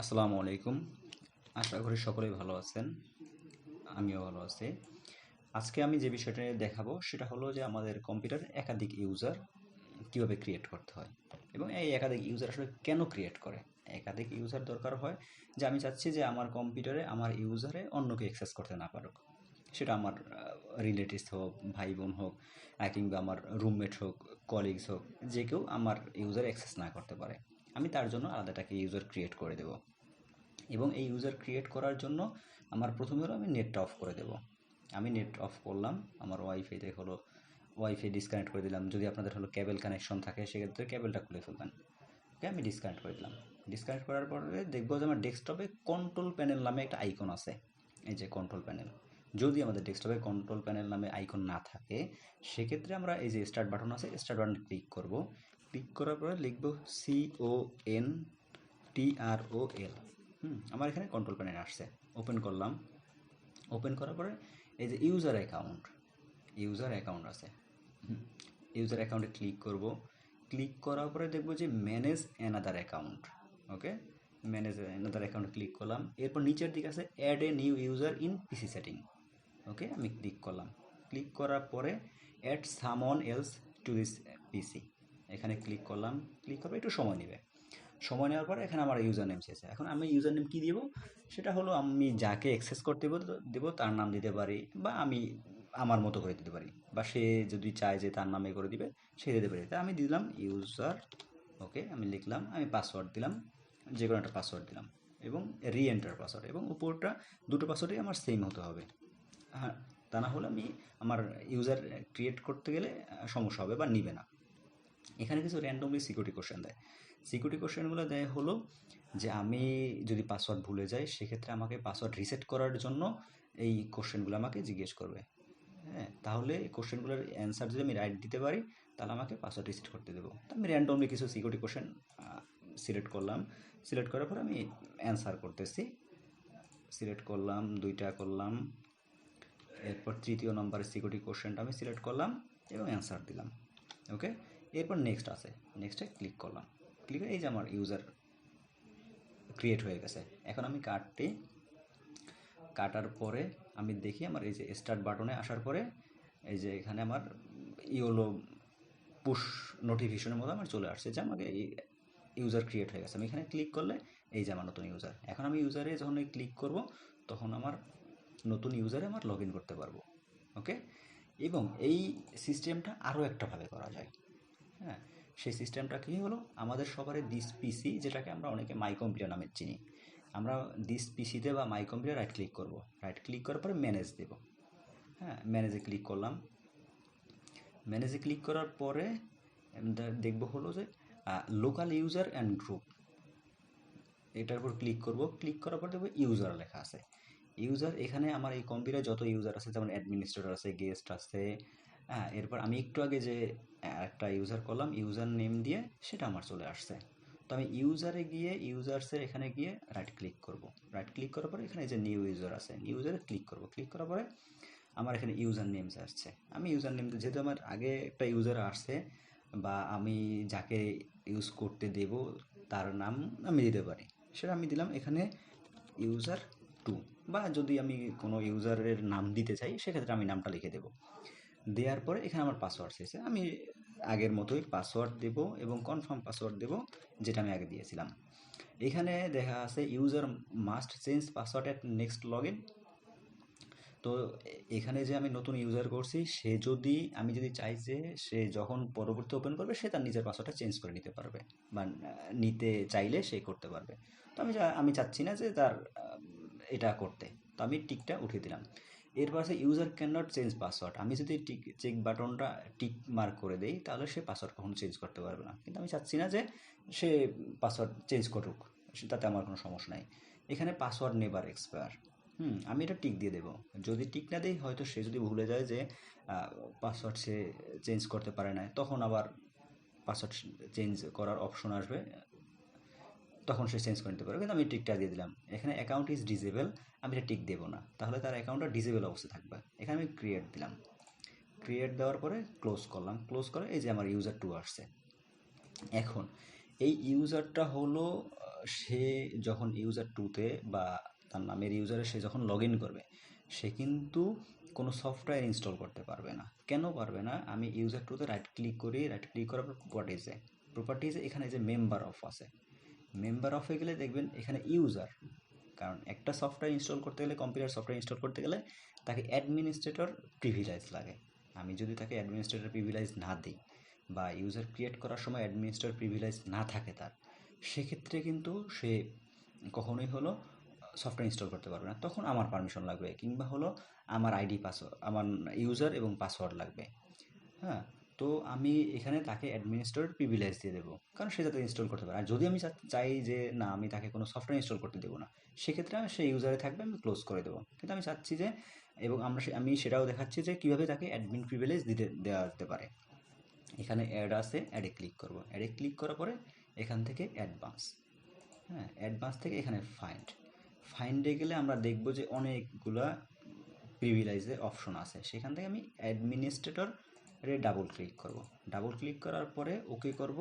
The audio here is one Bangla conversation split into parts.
আসসালামু আলাইকুম। আশা করি সকলেই ভালো আছেন। আমিও ভালো আছি। আজকে আমি যে বিষয়টা নিয়ে দেখাবো সেটা হলো যে আমাদের কম্পিউটারে একাধিক ইউজার কীভাবে ক্রিয়েট করতে হয় এবং এই একাধিক ইউজার আসলে কেন ক্রিয়েট করে। একাধিক ইউজার দরকার হয় যে আমি চাচ্ছি যে আমার কম্পিউটারে আমার ইউজারে অন্য কেউ অ্যাক্সেস করতে না পারুক। সেটা আমার রিলেটিভস হোক, ভাই বোন হোক, কিংবা আমার রুমমেট হোক, কলিগস হোক, যে কেউ আমার ইউজার অ্যাক্সেস না করতে পারে। আমি তার জন্য আলাদাটাকে ইউজার ক্রিয়েট করে দেবো। এবং এই ইউজার ক্রিয়েট করার জন্য আমার প্রথমে হলো আমি নেটটা অফ করে দেব। আমি নেট অফ করলাম, আমার ওয়াইফাইতে হলো ওয়াইফাই ডিসকানেক্ট করে দিলাম। যদি আপনাদের হলো কেবল কানেকশন থাকে সেক্ষেত্রে কেবলটা খুলে ফেলবেন। ওকে, আমি ডিসকানেক্ট করে দিলাম। ডিসকানেক্ট করার পরে দেখবো যে আমার ডেস্কটপে কন্ট্রোল প্যানেল নামে একটা আইকন আছে। এই যে কন্ট্রোল প্যানেল, যদি আমাদের ডেস্কটপে কন্ট্রোল প্যানেল নামে আইকন না থাকে সেক্ষেত্রে আমরা এই যে স্টার্ট বাটন আছে, স্টার্ট বাটন ক্লিক করব। ক্লিক করার পরে লিখব CONTROL। আমার এখানে কন্ট্রোল প্যানেল আসছে। ওপেন করলাম। ওপেন করার পরে এই যে ইউজার অ্যাকাউন্ট আছে। ইউজার অ্যাকাউন্টে ক্লিক করব। ক্লিক করার পরে দেখব যে manage another account. Okay, manage another অ্যাকাউন্টে ক্লিক করলাম। এরপর নিচের দিকে আছে add a new user in PC setting. Okay, আমি ক্লিক করলাম। ক্লিক করার পরে অ্যাড সামন এলস টু দিস পিসি, এখানে ক্লিক করলাম। ক্লিক করবো, একটু সময় নেবে। সময় নেওয়ার পরে এখানে আমার ইউজার নেম চেয়েছে। এখন আমি ইউজার নেম কী দিব, সেটা হলো আমি যাকে অ্যাক্সেস করতে দেবো তার নাম দিতে পারি, বা আমি আমার মতো করে দিতে পারি, বা সে যদি চায় যে তার নামে করে দিবে সে দিতে পারি। তাই আমি দিলাম ইউজার। ওকে, আমি লিখলাম, আমি পাসওয়ার্ড দিলাম, যে কোনো একটা পাসওয়ার্ড দিলাম এবং রি এন্টার পাসওয়ার্ড, এবং উপরটা দুটো পাসওয়ার্ডই আমার সেম হতে হবে। হ্যাঁ, তা না হলে আমি আমার ইউজার ক্রিয়েট করতে গেলে সমস্যা হবে বা নিবে না। এখানে কিছু র্যান্ডমলি সিকিউরিটি কোশ্চেন দেয়। সিকিউরিটি কোশ্চেনগুলো দেয় হলো যে আমি যদি পাসওয়ার্ড ভুলে যাই সেক্ষেত্রে আমাকে পাসওয়ার্ড রিসেট করার জন্য এই কোশ্চেনগুলো আমাকে জিজ্ঞেস করবে। হ্যাঁ, তাহলে এই কোশ্চেনগুলোর অ্যান্সার যদি আমি রাইট দিতে পারি তাহলে আমাকে পাসওয়ার্ড রিসেট করতে দেবো। তো আমি র্যান্ডমলি কিছু সিকিউরিটি কোশ্চেন সিলেক্ট করলাম। সিলেক্ট করার পর আমি অ্যান্সার করতেছি। সিলেক্ট করলাম, দুইটা করলাম। এরপর তৃতীয় নম্বরের সিকিউরিটি কোশ্চেনটা আমি সিলেক্ট করলাম এবং অ্যান্সার দিলাম। ওকে, এরপর নেক্সট আছে, নেক্সটে ক্লিক করলাম। ক্লিক করে এই যে আমার ইউজার ক্রিয়েট হয়ে গেছে। এখন আমি কাটার পরে আমি দেখি আমার এই যে স্টার্ট বাটনে আসার পরে এই যে এখানে আমার ইওলো পুশ নোটিফিকেশনের মতো আমার চলে আসছে যে আমাকে এই ইউজার ক্রিয়েট হয়ে গেছে। আমি এখানে ক্লিক করলে এই যে আমার নতুন ইউজার। এখন আমি ইউজারে যখন ক্লিক করব তখন আমার নতুন ইউজারে আমার লগ ইন করতে পারবো। ওকে, এবং এই সিস্টেমটা আরও একটাভাবে করা যায়। হ্যাঁ, সেই সিস্টেমটা কী হলো, আমাদের সবারই দিস পিসি, যেটাকে আমরা অনেকে মাই কম্পিউটার নামে চিনি, আমরা দিস পিসিতে বা মাই কম্পিউটার রাইট ক্লিক করব। রাইট ক্লিক করার পরে ম্যানেজ দেব। হ্যাঁ, ম্যানেজে ক্লিক করলাম। ম্যানেজে ক্লিক করার পরে দেখব হলো যে লোকাল ইউজার অ্যান্ড গ্রুপ, এটার উপর ক্লিক করব। ক্লিক করার পর দেখবো ইউজার লেখা আছে। ইউজার, এখানে আমার এই কম্পিউটারে যত ইউজার আছে যেমন অ্যাডমিনিস্ট্রেটর আছে, গেস্ট আছে। হ্যাঁ, এরপর আমি একটু আগে যে একটা ইউজার করলাম, ইউজার নেম দিয়ে, সেটা আমার চলে আসছে। তো আমি ইউজারে গিয়ে ইউজার্সের এখানে গিয়ে রাইট ক্লিক করব। রাইট ক্লিক করার পরে এখানে যে নিউ ইউজার আছে, নিউ ইউজারে ক্লিক করব। ক্লিক করার পরে আমার এখানে ইউজার নেমস আসছে। আমি ইউজার নেম, যেহেতু আমার আগে একটা ইউজার আসছে বা আমি যাকে ইউজ করতে দেব তার নাম আমি দিতে পারি, সেটা আমি দিলাম এখানে ইউজার 2। বা যদি আমি কোনো ইউজারের নাম দিতে চাই সেক্ষেত্রে আমি নামটা লিখে দেবো। দেওয়ার পরে এখানে আমার পাসওয়ার্ড চেয়েছে, আমি আগের মতোই পাসওয়ার্ড দেব এবং কনফার্ম পাসওয়ার্ড দেব, যেটা আমি আগে দিয়েছিলাম। এখানে দেখা আছে user must change password at next log in. তো এখানে যে আমি নতুন ইউজার করছি, আমি যদি চাই যে সে যখন পরবর্তী ওপেন করবে সে তার নিজের পাসওয়ার্ডটা চেঞ্জ করে নিতে পারবে, বা নিতে চাইলে সে করতে পারবে। তো আমি চাচ্ছি না যে তার এটা করতে, তো আমি টিকটা উঠিয়ে দিলাম। এরপর আছে user can not change password. আমি যদি চেক বাটনটা টিক মার্ক করে দেই তাহলে সে পাসওয়ার্ড কখনো চেঞ্জ করতে পারবে না। কিন্তু আমি চাচ্ছি না যে সে পাসওয়ার্ড চেঞ্জ করুক, তাতে আমার কোনো সমস্যা নাই। এখানে পাসওয়ার্ড নেভার এক্সপায়ার, আমি এটা টিক দিয়ে দেবো। যদি টিক না দিই, হয়তো সে যদি ভুলে যায় যে পাসওয়ার্ড সে চেঞ্জ করতে পারে না, তখন আবার পাসওয়ার্ড চেঞ্জ করার অপশন আসবে, তখন সে চেঞ্জ করে নিতে পারবে। কিন্তু আমি টিকটা দিয়ে দিলাম। এখানে অ্যাকাউন্ট ইজ ডিসেবল, আমি এটা টিক দেবো না, তাহলে তার অ্যাকাউন্টটা ডিসেবল অবস্থায় থাকবে। এখানে আমি ক্রিয়েট দিলাম। ক্রিয়েট দেওয়ার পরে ক্লোজ করলাম। ক্লোজ করে এই যে আমার ইউজার 2 আসছে। এখন এই ইউজারটা হলো সে যখন ইউজার টুতে বা তার নামের ইউজারে সে যখন লগ ইন করবে, সে কিন্তু কোনো সফটওয়্যার ইনস্টল করতে পারবে না। কেন পারবে না? আমি ইউজার টুতে রাইট ক্লিক করি, রাইট ক্লিক করার পর প্রপার্টিজে এখানে যে মেম্বার অফ আছে, মেম্বার অফে গেলে দেখবেন এখানে ইউজার, কারণ একটা সফটওয়্যার ইনস্টল করতে গেলে, কম্পিউটার সফটওয়্যার ইনস্টল করতে গেলে তাকে অ্যাডমিনিস্ট্রেটর প্রিভিলেজ লাগে। আমি যদি তাকে অ্যাডমিনিস্ট্রেটর প্রিভিলেজ না দিই বা ইউজার ক্রিয়েট করার সময় অ্যাডমিনিস্ট্রেটর প্রিভিলেজ না থাকে তার, সেক্ষেত্রে কিন্তু সে কখনোই হলো সফটওয়্যার ইনস্টল করতে পারবে না। তখন আমার পারমিশন লাগবে, কিংবা হলো আমার আইডি পাসওয়ার্ড, আমার ইউজার এবং পাসওয়ার্ড লাগবে। হ্যাঁ, তো আমি এখানে তাকে অ্যাডমিনিস্ট্রেটর প্রিভিলেজ দিয়ে দেবো, কারণ সে যাতে ইনস্টল করতে পারে। আর যদি আমি চাই যে না, আমি তাকে কোনো সফটওয়্যার ইনস্টল করতে দেবো না, সেক্ষেত্রে সে ইউজারে থাকবে, আমি ক্লোজ করে দেবো। কিন্তু আমি চাচ্ছি যে, এবং আমি সেটাও দেখাচ্ছি যে কীভাবে তাকে অ্যাডমিন প্রিভিলেজ দেওয়া যেতে পারে। এখানে অ্যাড আছে, অ্যাডে ক্লিক করব। অ্যাডে ক্লিক করার পরে এখান থেকে অ্যাডভান্স, হ্যাঁ, অ্যাডভান্স থেকে এখানে ফাইন্ডে গেলে আমরা দেখব যে অনেকগুলা প্রিভিলেজের অপশন আছে। সেখান থেকে আমি অ্যাডমিনিস্ট্রেটরে ডাবল ক্লিক করব। ডাবল ক্লিক করার পরে ওকে করব।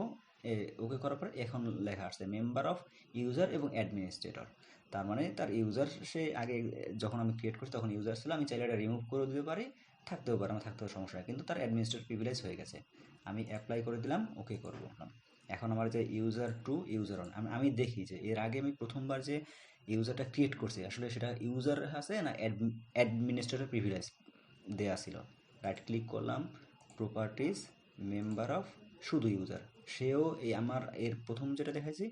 ওকে করার পরে এখন লেখা আসছে মেম্বার অফ ইউজার এবং অ্যাডমিনিস্ট্রেটর। তার মানে তার ইউজার, সে আগে যখন আমি ক্রিয়েট করছি তখন ইউজার ছিল, আমি চাইলে এটা রিমুভ করে দিতে পারি, থাকতেও পারে, আমার থাকতেও সমস্যা নেই, কিন্তু তার অ্যাডমিনিস্ট্রেটর প্রিভিলেজ হয়ে গেছে। আমি অ্যাপ্লাই করে দিলাম, ওকে করব। এখন আমার যে ইউজার টু, ইউজার ওয়ান, আমি দেখি যে এর আগে আমি প্রথমবার যে ইউজারটা ক্রিয়েট করছি আসলে সেটা ইউজার আছে না অ্যাডমিনিস্ট্রেটর প্রিভিলেজ দেয়া ছিল। রাইট ক্লিক করলাম, প্রপার্টিজ, মেম্বার অফ, শুধু ইউজার। সেও আমার প্রথম যেটা দেখাইছি,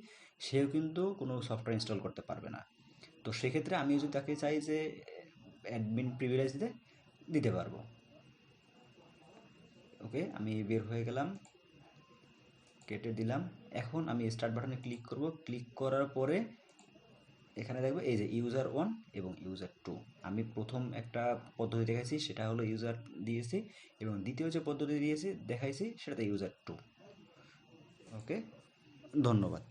সেও কিন্তু কোনো সফটওয়্যার ইনস্টল করতে পারবে না। তো সেক্ষেত্রে আমি যদি তাকে চাই যে অ্যাডমিন প্রিভিলেজ দিতে পারবো। ওকে, আমি বের হয়ে গেলাম, কেটে দিলাম। এখন আমি স্টার্ট বাটনে ক্লিক করব। ক্লিক করার পরে এখানে দেখবো এই যে ইউজার ওয়ান এবং ইউজার টু। আমি প্রথম একটা পদ্ধতি দেখাইছি, সেটা হলো ইউজার দিয়েছি, এবং দ্বিতীয় যে পদ্ধতি দেখাইছি সেটাতে ইউজার টু। ওকে, ধন্যবাদ।